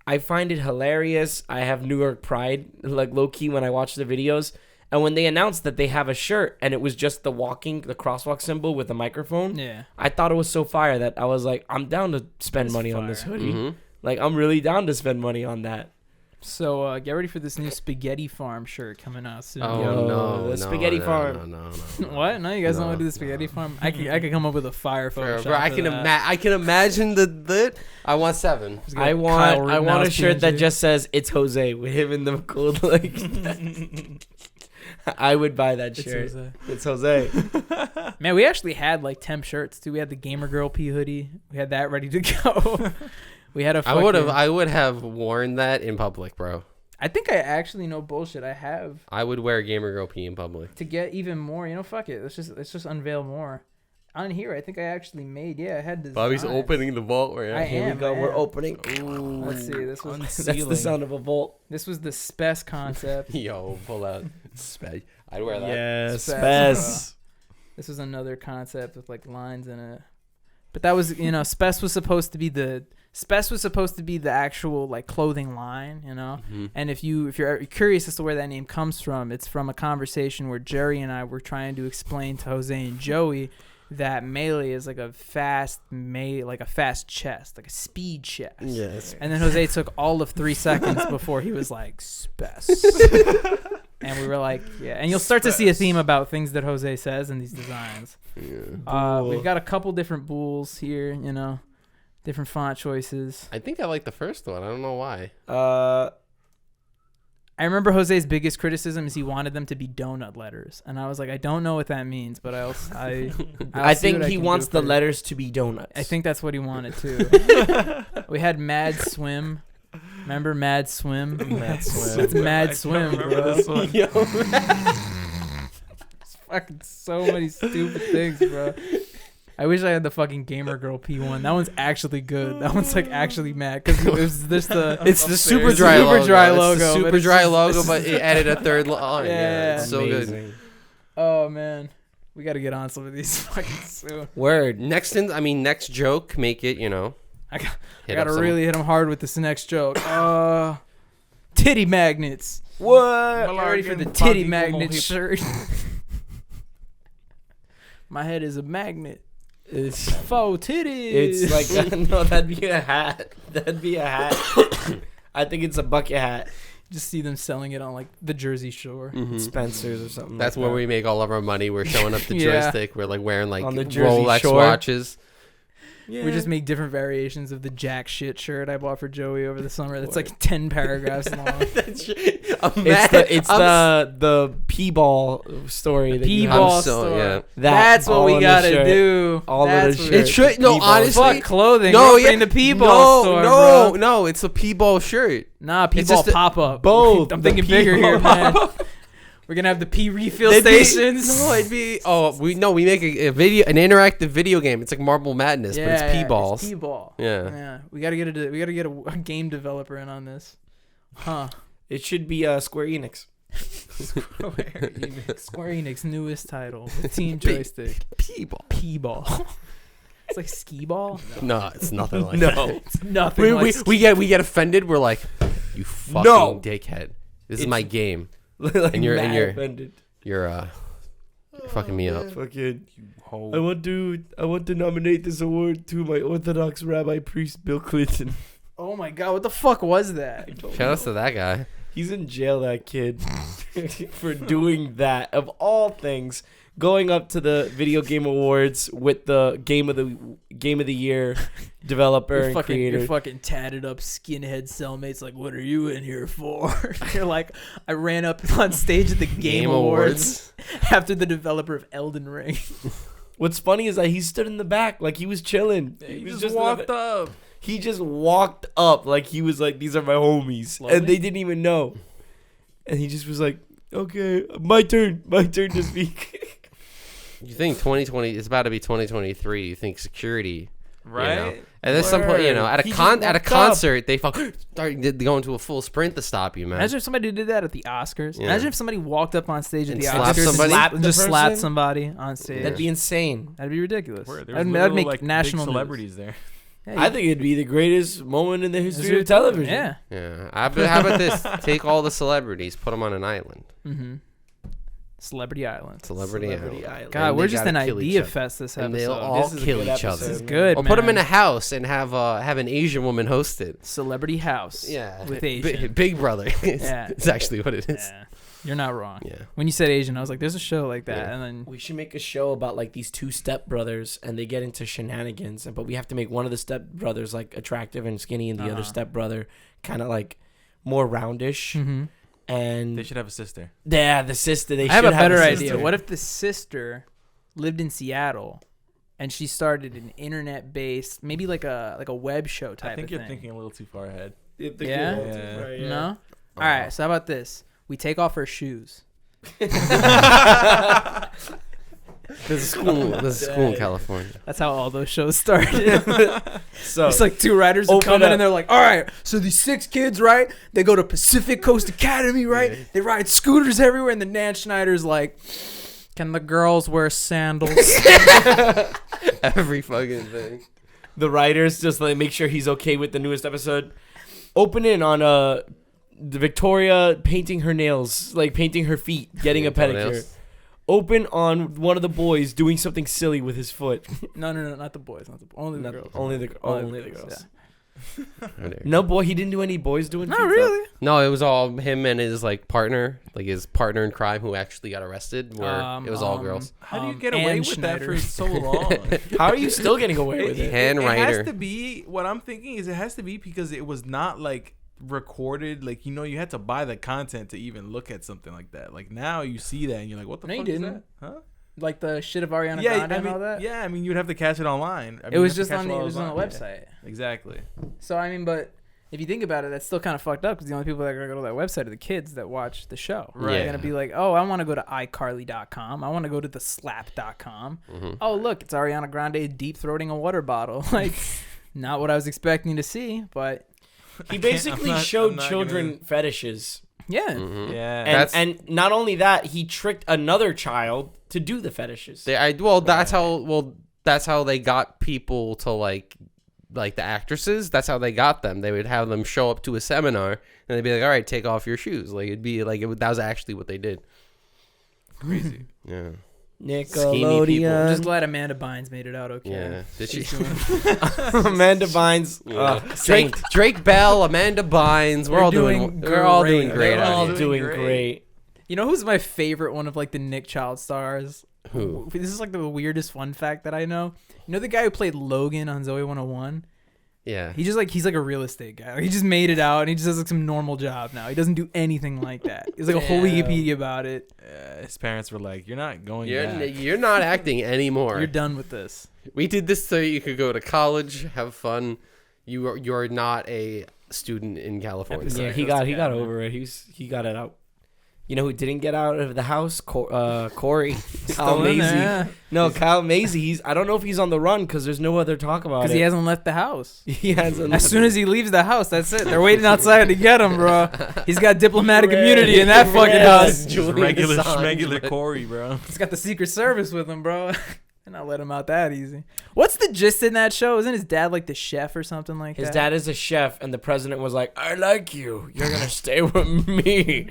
I find it hilarious. I have New York pride, like low key when I watch the videos. And when they announced that they have a shirt and it was just the crosswalk symbol with a microphone, I thought it was so fire that I was like, I'm down to spend money on this hoodie. Mm-hmm. Like, I'm really down to spend money on that. So get ready for this new Spaghetti Farm shirt coming out soon. Oh, the Spaghetti Farm. No. What? No, you guys don't want to do the Spaghetti Farm? I could come up with a fire Photoshop. Bro, I can imagine the. I want 7. I want a shirt that just says it's Jose with him in the cold like. I would buy that shirt. It's Jose. Man, we actually had like temp shirts too. We had the Gamer Girl P hoodie. We had that ready to go. We had a. I would have worn that in public, bro. I think I actually know bullshit. I would wear Gamer Girl P in public to get even more. Fuck it. Let's just unveil more. On here, I think I actually made. I had designs. Bobby's opening the vault right now. Here we go. We're opening. Ooh, let's see. This was that's the sound of a vault. This was the Spes concept. Yo, pull out Spes. I'd wear that. Yeah, Spes. This was another concept with like lines in it. But that was, Spes was supposed to be the actual like clothing line, Mm-hmm. And if you're curious as to where that name comes from, it's from a conversation where Jerry and I were trying to explain to Jose and Joey that melee is like a fast chest, like a speed chest. Yes. And then Jose took all of 3 seconds before he was like Spes. And we were like, yeah. And you'll start to see a theme about things that Jose says in these designs. Yeah. We've got a couple different bulls here, different font choices. I think I like the first one. I don't know why. I remember Jose's biggest criticism is he wanted them to be donut letters. And I was like, I don't know what that means, but I think he wants the letters to be donuts. I think that's what he wanted too. We had Mad Swim. Remember Mad Swim? Mad Swim. It's Mad Swim, bro. Yo, It's fucking so many stupid things, bro. I wish I had the fucking Gamer Girl P1. That one's actually good. That one's like actually mad because it was just it's the super dry logo. It's the super dry logo, but it added a third line. Yeah, it's so amazing. good. Oh man, we got to get on some of these fucking soon. Word. Next joke, make it, I gotta really hit him hard with this next joke. Titty magnets. What? Get ready for the titty magnet shirt. My head is a magnet. It's faux titties. It's like no, that'd be a hat. I think it's a bucket hat. Just see them selling it on like the Jersey Shore, Spencer's or something. That's like where that. we make all of our money. We're showing up the Yeah. joystick. We're like wearing like On the Jersey Rolex Shore. watches. Yeah. We just make different variations of the jack shit shirt I bought for Joey over the summer. That's like 10 paragraphs long. It's the P-ball story. that you have. P-ball so- store. yeah. That's what all we on the gotta shirt. do. All of That's the what shirt. It should no, P-ball. honestly. Fuck clothing. No, We're yeah, in the P-ball store, bro. no, it's a P-ball shirt. Nah, It's P-ball just pop up. both. I'm The thinking bigger here, P-ball man. We're gonna have the P refill They'd be- stations. No, it'd be. Oh, we make a video, an interactive video game. It's like Marble Madness, but it's P-balls. It's P-ball. Yeah. Yeah. We gotta get a game developer in on this. Huh. It should be Square Enix. Square Enix newest title. Team Joystick. P-ball. P-ball. It's like skee ball. No, it's nothing like No. that. It's nothing. We get offended. We're like, you fucking dickhead. This is my game. Like And you're- mad and you're- offended. You're fucking me up. Fucking. I want to nominate this award to my Orthodox Rabbi priest Bill Clinton. Oh my god, what the fuck was that? Shout outs to that guy. He's in jail, that kid, for doing that. Of all things, going up to the video game awards with the game of the year developer and creator. Your fucking tatted up skinhead cellmates like, what are you in here for? You're like, I ran up on stage at the Game Awards after the developer of Elden Ring. What's funny is that he stood in the back like he was chilling. He just walked up. He just walked up like he was like, these are my homies. Slowly? And they didn't even know. And he just was like, okay, my turn to speak. You think 2020 is about to be 2023? You think security, Right? You know? And there's some point, at He a just walked concert, they start going to a full sprint to stop you, man. Imagine if somebody did that at the Oscars. Yeah. Imagine if somebody walked up on stage at And the slapped Oscars somebody? and just Slapped the slapped person? somebody on stage. That'd be insane. That'd be ridiculous. Where there's That'd literal, make like, national big news. celebrities there. Yeah, I think it'd be the greatest moment in the history of television. Yeah. Yeah. How about this? Take all the celebrities, put them on an island. Mm-hmm. Celebrity Island. Celebrity Island. God, And we're they just gotta an kill idea each other. fest this And episode. they'll all This is a kill good each other. This is episode. good, Or man. put them in a house and have an Asian woman host it. Celebrity House. Yeah. With Asian. Big Brother. Yeah. It's actually what it is. Yeah. You're not wrong. Yeah. When you said Asian, I was like, there's a show like that. Yeah. And then We should make a show about like these two stepbrothers and they get into shenanigans, but we have to make one of the stepbrothers like attractive and skinny and the other stepbrother kind of like more roundish. mm-hmm. And They should have a sister. yeah, the sister. They I have should a better sister. idea. What if the sister lived in Seattle and she started an internet-based, maybe like a web show type I think of you're thing? thinking a little too far ahead. Yeah? Yeah. Right, No? All right, so how about this? We take off her shoes. There's a school. There's a school in California. That's how all those shows started. So It's like two writers who Open come in up. and they're like, all right, so these 6 kids, right? They go to Pacific Coast Academy, right? Yeah. They ride scooters everywhere. And then Dan Schneider's like, can the girls wear sandals? Every fucking thing. the writers just like make sure he's okay with the newest episode. Open in on the Victoria painting her nails, like painting her feet, getting a pedicure. Toenails. Open on one of the boys doing something silly with his foot. no, not the boys. Only the Not- girls. Only the girls. Yeah. No boy, he didn't do any boys doing. Not feet really. No, it was all him and his partner, his partner in crime who actually got arrested. Where it was all girls. How do you get away Ann with that Schneider. for so long? stuff. How are you still getting away with it? Hand It writer. has to be. What I'm thinking is it has to be because it was not like recorded. Like you had to buy the content to even look at something like that. Like now you see that and you're like, what the No, you fuck is didn't. that? Huh? Like the shit of Ariana Yeah, Grande and all that. yeah. I mean, you'd have to catch it online. I mean, It was you'd just have to on catch the it it was on the online. website. Yeah, exactly. So I mean, but if you think about it, that's still kind of fucked up because the only people that are gonna go to that website are the kids that watch the show. Right. They're gonna be like, oh, I want to go to iCarly.com. I want to go to theslap.com. Mm-hmm. Oh, look, it's Ariana Grande deep throating a water bottle. Like, not what I was expecting to see, but He basically I'm showed not children fetishes, yeah. Mhm. Yeah. and not only that, he tricked another child to do the fetishes. That's how they got people to like the actresses. That's how they got them. They would have them show up to a seminar and they'd be like, all right, take off your shoes. Like it'd be like that was actually what they did. Crazy. Yeah. I'm Nickelodeon. just glad Amanda Bynes made it out okay. Yeah. Did she? She's doing- Amanda Bynes. Drake, Drake Bell, Amanda Bynes. We're all doing great. we're all doing great. They're out all here. doing great. great. You know who's my favorite one of like the Nick Child stars? Who? This is like the weirdest fun fact that I know. You know the guy who played Logan on Zoe 101? Yeah. He's like a real estate guy. He just made it out and he just has like some normal job now. He doesn't do anything like that. He's like a whole Damn. Wikipedia about it. His parents were like, "You're not going back." You're not acting anymore. You're done with this. We did this so you could go to college, have fun. You're not a student in California. Yeah, he got over it. He got it out. You know who didn't get out of the house? Corey. Kyle Still in Mazie. there, yeah. No, Kyle Mazie. I don't know if he's on the run because there's no other talk about it. Because he hasn't left the house. He hasn't. As soon as he leaves the house, that's it. They're waiting outside to get him, bro. He's got diplomatic immunity in that fucking house. Just regular Corey, bro. He's got the Secret Service with him, bro. And I'll let him out that easy. What's the gist in that show? Isn't his dad like the chef or something like His that? dad is a chef, and the president was like, "I like you. You're gonna stay with me."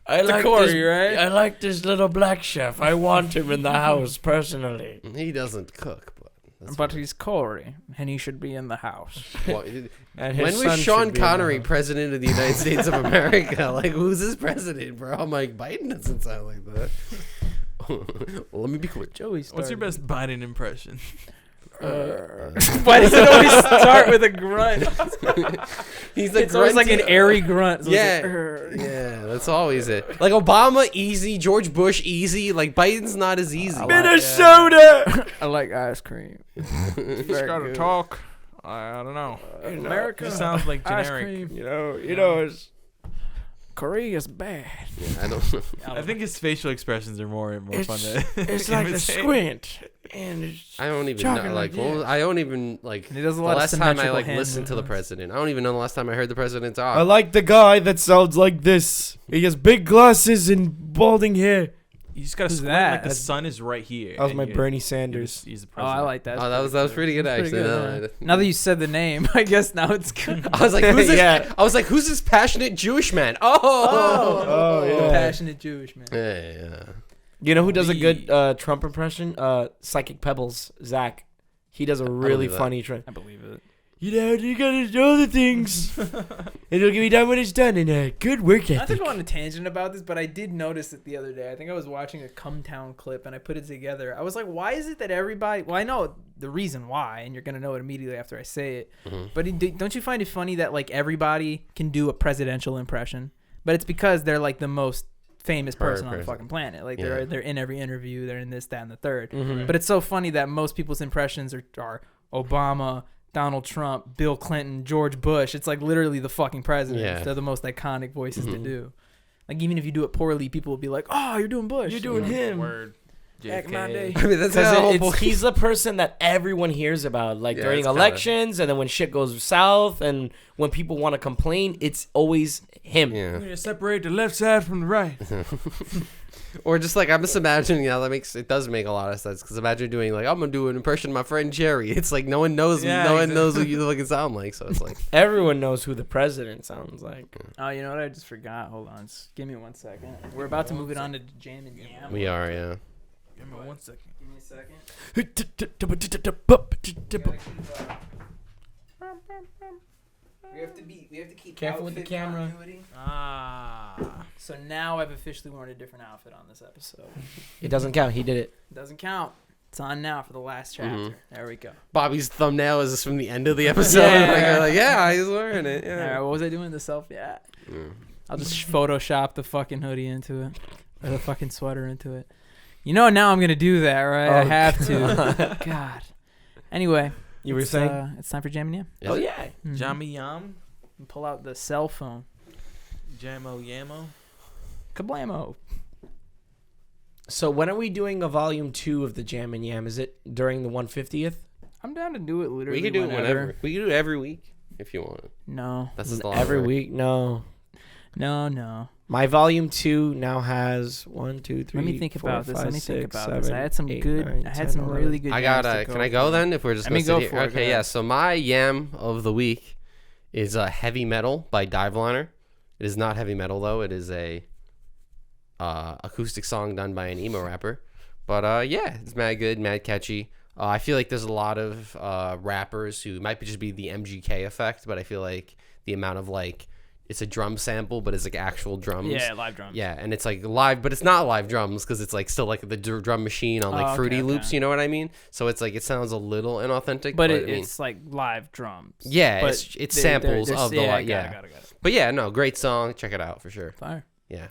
I like Corey, this, right? I like this little black chef. I want him in the house personally. He doesn't cook, but that's But he's Corey, and he should be in the house. And when his was son Sean should be in the Connery house. president of the United States of America? Like, who's his president, bro? I'm like, Biden doesn't sound like that. Well, let me be quick. Joey, What's your best Biden impression? Why does it always start with a grunt? He's the It's always like an grunty- airy grunt. So it's Yeah, like, "Urgh." yeah, that's always it. Like Obama, easy. George Bush, easy. Like Biden's not as easy. Minnesota. I like ice cream. Just gotta talk. I don't know. America He sounds like ice generic. cream. You know, it's Korea's bad. Yeah, I don't. I think his facial expressions are more fun to it's like a imitate. squint, and it's I don't even Talking know. like Like, what was, I don't even like. And he does a The lot of last time I symmetrical like hand listened to the movements. president, I don't even know the last time I heard the president I talk. like the guy that sounds like this. He has big glasses and balding hair. You just gotta Who's squint that? like the That's- sun is right here. That was and my you- Bernie He's, Sanders. he's the Oh, president. I like that. Oh, that was pretty good That's actually. pretty No, good, now that you said the name, I guess now it's good. I was like, who's this? Yeah. I was like, who's this passionate Jewish man? Oh, Oh, The yeah. passionate Jewish man. yeah. You know who does a good Trump impression? Psychic Pebbles, Zach. He does a really believe that. funny Trump. I believe it. You know, you gotta know the things. It'll get me done when it's done. And good work Not to ethic. go on a tangent about this, but I did notice it the other day. I think I was watching a Come Town clip and I put it together. I was like, why is it that everybody... Well, I know the reason why, and you're going to know it immediately after I say it. But don't you find it funny that like everybody can do a presidential impression? But it's because they're like the most famous person on the fucking planet. Like they're in every interview. They're in this, that, and the third. But it's so funny that most people's impressions are Obama, Donald Trump, Bill Clinton, George Bush. It's like literally the fucking presidents. Yeah. They're the most iconic voices to do. Like even if you do it poorly, people will be like, "Oh, you're doing Bush. You're doing him." Word. Back in my day. I mean, that's how the whole Because point. he's the person that everyone hears about, like Yeah, during it's kinda- elections, and then when shit goes south, and when people want to complain, it's always him. Yeah. We're gonna separate the left side from the right. Or just like I'm just imagining, it does make a lot of sense because imagine doing like I'm gonna do an impression of my friend Jerry. It's like no one knows, Yeah, no one exactly. knows what you fucking sound like. So it's like Everyone knows who the president sounds like. Oh, you know what? I just forgot. Hold on. Just give me 1 second. We're about to move it on to Jam and Yam. we are, yeah. Give me 1 second. Give me a second. We have to keep Careful with the outfit camera. continuity. Ah. So now I've officially worn a different outfit on this episode. It doesn't count. He did it. Doesn't count. It's on now for the last chapter. There we go. Bobby's thumbnail is from the end of the episode. Yeah. Like, you're like, yeah, he's wearing it. All Yeah. right, what was I doing? The selfie? Yeah. I'll just Photoshop the fucking hoodie into it. Or the fucking sweater into it. You know now I'm going to do that, right? I Oh, have to. God. Anyway. You were it's, saying? it's time for Jam and Yam. Yes. Oh yeah. Mhm. Jammy Yam. Pull out the cell phone. Jamo Yamo. Kablamo. So when are we doing a volume 2 of the Jam and Yam? Is it during the 150th? I'm down to do it literally We can do it whenever. whenever. We can do it every week if you want. No. That's just a lot Every of work. week? No. No. My volume 2 now has 1, 2, 3. Let me think 4, about this. 5, Let me think 6, about this. I 7, had some 8, good. 9, I had 10, some 11. really good. I yams got. to Can I go for. then? If we're just Let gonna me go sit for here. it, Okay, go yeah. ahead. So my yam of the week is a heavy metal by diveliner. It is not heavy metal though. It is a acoustic song done by an emo rapper. But yeah, it's mad good, mad catchy. I feel like there's a lot of rappers who might just be the MGK effect, but I feel like the amount of like it's a drum sample, but it's like actual drums. Yeah, live drums. Yeah, and it's like live, but it's not live drums because it's like still like the drum machine on like Oh, okay, Fruity okay. Loops. You know what I mean? So it's like it sounds a little inauthentic, But I mean, it's like live drums. yeah, But it's they're samples of the yeah. live. Yeah, Got it. but yeah, no, great song. Check it out for sure. Fire. Yeah.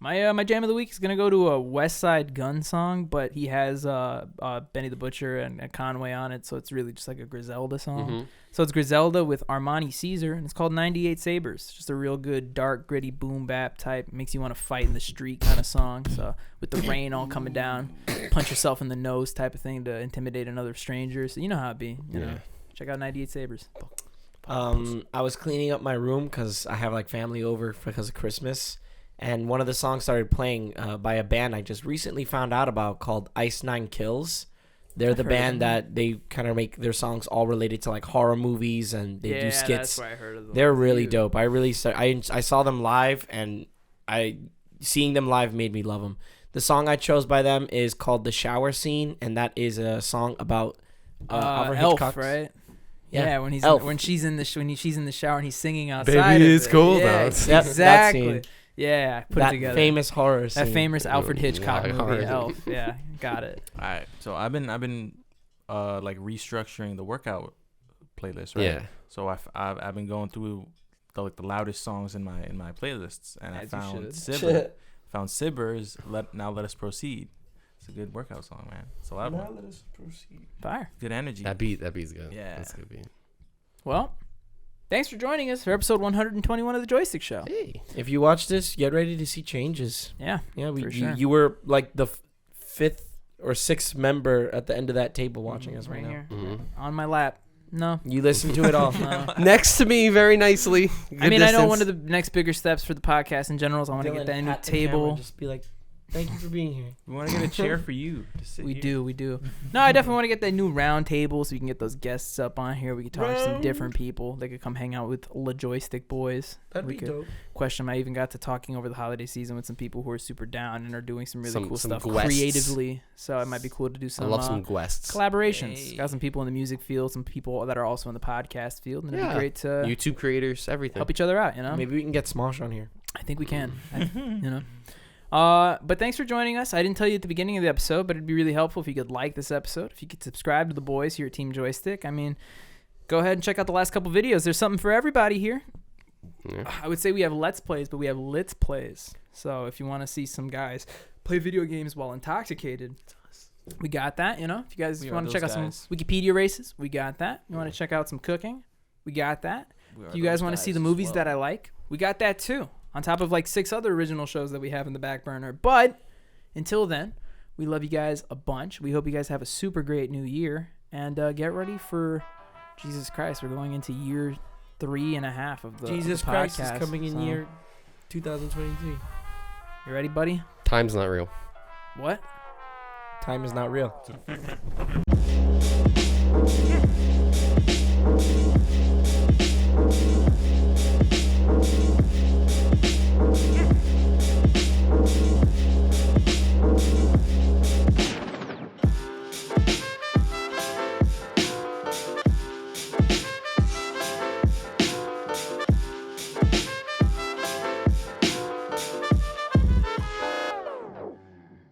My jam of the week is gonna go to a Westside Gunn song, but he has Benny the Butcher and Conway on it, so it's really just like a Griselda song. Mhm. So it's Griselda with Armani Caesar, and it's called 98 Sabres. Just a real good, dark, gritty, boom bap type, makes you want to fight in the street kind of song. So with the rain all coming down, punch yourself in the nose type of thing to intimidate another stranger. So you know how it be. You know. Check out 98 Sabres. I was cleaning up my room because I have like family over because of Christmas, and one of the songs started playing by a band I just recently found out about called Ice Nine Kills. They're the band that they kind of make their songs all related to like horror movies, and they do skits. That's where I heard of them. They're really dope. I saw them live, and seeing them live made me love them. The song I chose by them is called "The Shower Scene," and that is a song about Alfred Elf, Hitchcock's- right? Yeah, Yeah, when she's in the shower and he's singing outside. Baby, of it's it. cold Yeah, out. Yep, that exactly. scene. Yeah, put it that together. famous horror scene. That famous Alfred Hitchcock Yeah, movie, horror. Elf. Yeah, got it. All right. So I've been like restructuring the workout playlist, right? Yeah. So I've been going through the loudest songs in my playlists, and I As you found found Sabres. Now let us proceed. It's a good workout song, man. It's a loud one. Let us proceed. Fire. Good energy. That beat's good. Yeah. That's a good beat. Well, thanks for joining us for episode 121 of the Joystick Show. Hey. If you watch this, get ready to see changes. Yeah. Yeah, For sure. you were like the fifth or sixth member at the end of that table watching us right now. here Mhm. on my lap. No. You listened to it all. No. Next to me, very nicely. I mean, I know one of the next bigger steps for the podcast in general is I want to Dylan, get that new pat the camera, table. just be like, thank you for being here. We want to get a chair for you to sit We here. do. No, I definitely want to get that new round table so we can get those guests up on here. We can talk to some different people. They could come hang out with the Joystick boys. That'd We be could dope. question them. I even got to talking over the holiday season with some people who are super down and are doing some really cool Some stuff guests. creatively. So it might be cool to do I some, love some guests. collaborations. Got some people in the music field, some people that are also in the podcast field, and it'd be great to YouTube creators, everything. help each other out. You know, Maybe we can get Smosh on here. I think we can. You know. But thanks for joining us. I didn't tell you at the beginning of the episode, but it'd be really helpful if you could like this episode, if you could subscribe to the boys here at Team Joystick. I mean, go ahead and check out the last couple videos. There's something for everybody here. Yeah. I would say we have Let's Plays, but we have Lit's Plays. So if you want to see some guys play video games while intoxicated, we got that. You know, if you guys We are want to check those out guys. some Wikipedia races, we got that. You want to check out some cooking, we got that. We If are you guys those want to see guys the as movies well. that I like, we got that too. On top of like 6 other original shows that we have in the back burner. But until then, we love you guys a bunch. We hope you guys have a super great new year. And get ready for, Jesus Christ, we're going into year 3.5 of the Jesus of the Christ podcast, is coming in so- year 2023. You ready, buddy? Time's not real. What? Time is not real.